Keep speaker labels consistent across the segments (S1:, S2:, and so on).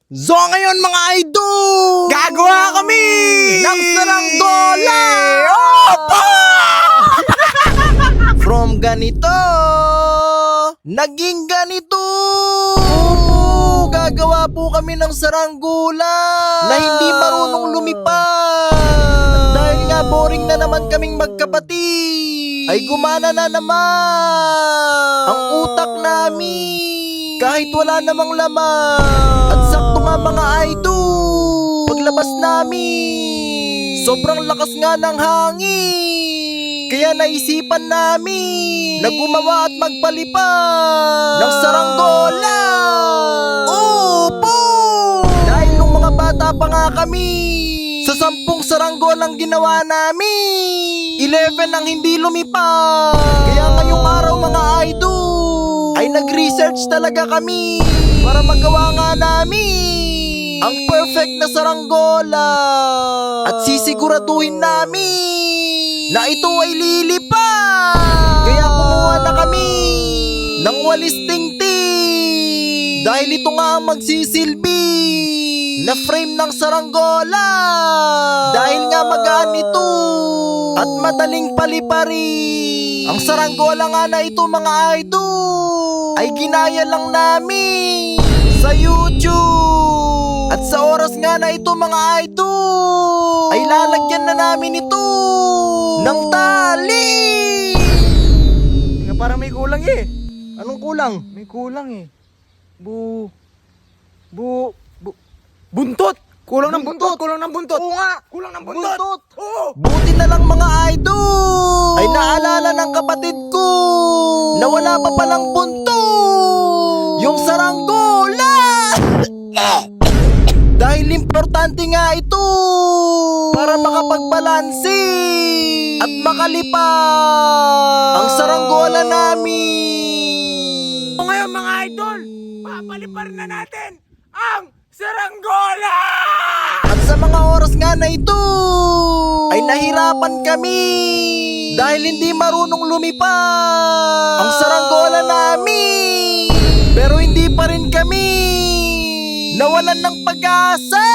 S1: So ngayon mga idol,
S2: Gagawa kami
S1: ng saranggola!
S2: Opo!
S1: From ganito, naging ganito. Opo, gagawa po kami ng saranggola na hindi marunong lumipad. At dahil nga boring na naman kaming magkapatid, ay gumana na naman ang utak namin. Kahit wala namang laman. At sakto nga mga idol, paglabas namin, sobrang lakas nga ng hangin. Kaya naisipan namin na gumawa at magpalipad ng saranggola. Opo! Dahil nung mga bata pa nga kami, sa 10 saranggolang ginawa namin, 11 ang hindi lumipad. Kaya ngayong araw mga idol, ay nag-research talaga kami para magawa nga namin ang perfect na saranggola. At sisiguraduhin namin na ito ay lilipad. Kaya kumuha na kami ng walis tingting, dahil ito nga ang magsisilbi na frame ng saranggola. Dahil nga magaan ito at madaling palipari. Ang saranggola nga na ito mga idol ay ginaya lang namin sa YouTube. At sa oras nga na ito mga idol, ay lalagyan na namin ito ng tali.
S2: Parang may kulang eh.
S1: Anong kulang?
S2: May kulang eh. Buntot! Kulang ng buntot! Kulang ng buntot!
S1: Oo nga!
S2: Kulang ng buntot!
S1: Buntot!
S2: Oo!
S1: Buti na lang mga idol ay naalala ng kapatid ko na wala pa palang buntot yung saranggola. Dahil importante nga ito para makapagbalanse at makalipad ang saranggola namin.
S2: O ngayon mga idol, papalipar na natin ang saranggola!
S1: At sa mga oras nga na ito ay nahirapan kami dahil hindi marunong lumipad ang saranggola namin. Pero hindi pa rin kami nawalan ng pag-asa,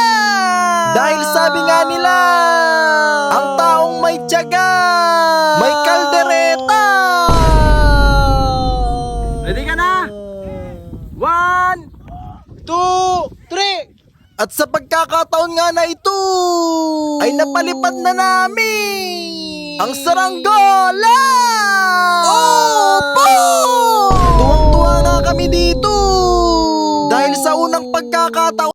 S1: dahil sabi nga nila, ang taong may tiyaga may kaldereta.
S2: Ready ka na?
S1: 1, 2, 3. At sa pagkakataon nga na ito ay napalipad na namin ang saranggola. Opo! Tuwang-tuwa nga kami dito dahil sa unang pagkakataon